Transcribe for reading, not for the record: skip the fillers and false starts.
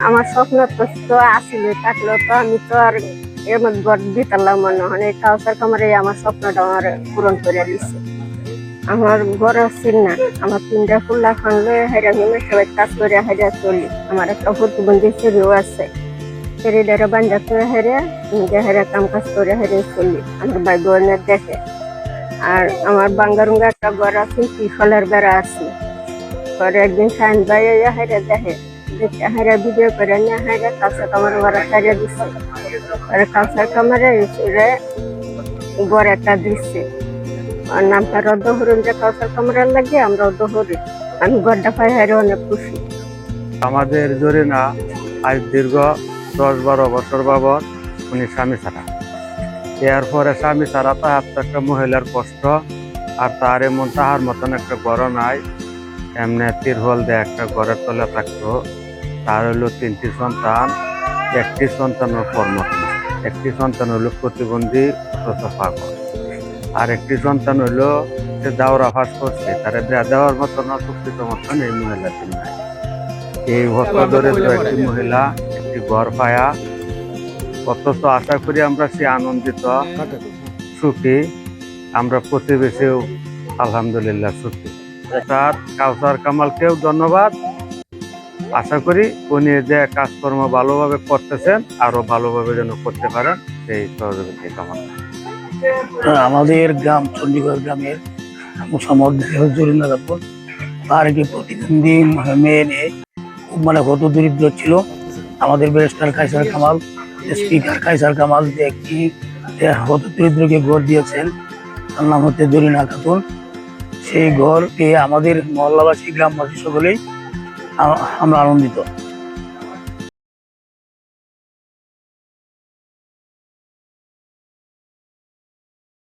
আমার স্বপ্ন তো আসিল, থাকলো তো আমি তো আর এমন ঘর দিতাম মনে হয়। এই কাউসার কামারে আমার স্বপ্নটা আমার পূরণ করে দিচ্ছে। আমার ঘর আসছিল না, আমার তিনটা ফুল্লা খানলে হেরা নিয়ে সবাই কাজ করে হেরা চলি। আমার একটা প্রতিবন্ধী ছেলেও আছে, ছেলেদের বান্ধব হেরে নিজে হেরে কাম কাজ করে হেরে চলি। আমার ভাই বোনের দেখে। আর আমার বাঙ্গারুঙ্গা একটা ঘর আছে, ফলের বেড়া আছে। পরে একদিন সাইন ভাই হেরে দেখে, দেখে হেরে ভিডিও করে নিয়ে হেরে কাউসার কামার ঘরে হেরে দিচ্ছে। পরে কাউসার কামারে ঘর একটা দিচ্ছে, আর নামটা রদ্দহরুন, যে কাউসার কামারের লাগে আমরা রদ্দহরি। আমি ঘরটা পাই হেরে অনেক খুশি। আমাদের জরিনা আজ দীর্ঘ 10-12 বছর বাবদ উনি স্বামী ছাড়া। এরপরে স্বামী ছাড়া তাহার তো একটা মহিলার কষ্ট, আর তার এমন তাহার মতন একটা ঘর নাই। এমনি তিরহল দিয়ে একটা ঘরের তলে থাকতো। তার হইলো 3টি সন্তান, একটি সন্তান কর্মঠ, একটি সন্তান হইলো প্রতিবন্ধী অথচ পাগল, আর একটি সন্তান হইলো সে দাওরা ফাঁস করছে, তারা বিয়া দেওয়ার মতন অশিক্ষিত মতন এই মহিলাটি নাই। এই হতদরিদ্র একটি মহিলা একটি ঘর পায়া, অথচ আশা করি আমরা সে আনন্দিত, সুখী। আমরা প্রতিবেশীও আলহামদুলিল্লাহ সুখী। তার কাউসার কামালকেও ধন্যবাদ। আশা করি উনি যে কাজকর্ম ভালোভাবে করতেছেন আরো ভালোভাবে যেন করতে পারেন, সেই সহযোগিতা কামনা। আমাদের গ্রাম চণ্ডীগড় গ্রামের মোসাম্মদ জরিনা খাতুন, তার একটি প্রতিবন্ধী মেয়ে নিয়ে খুব কত দরিদ্র ছিল। আমাদের ব্যারিস্টার কায়সার কামাল, স্পিকার কায়সার কামাল যে একটি হত দরিদ্রকে ঘর দিয়েছেন, তার নাম হচ্ছে জরিনা খাতুন। সেই ঘর পেয়ে আমাদের মহল্লাবাসী, গ্রামবাসী সকলেই আমরা আনন্দিত।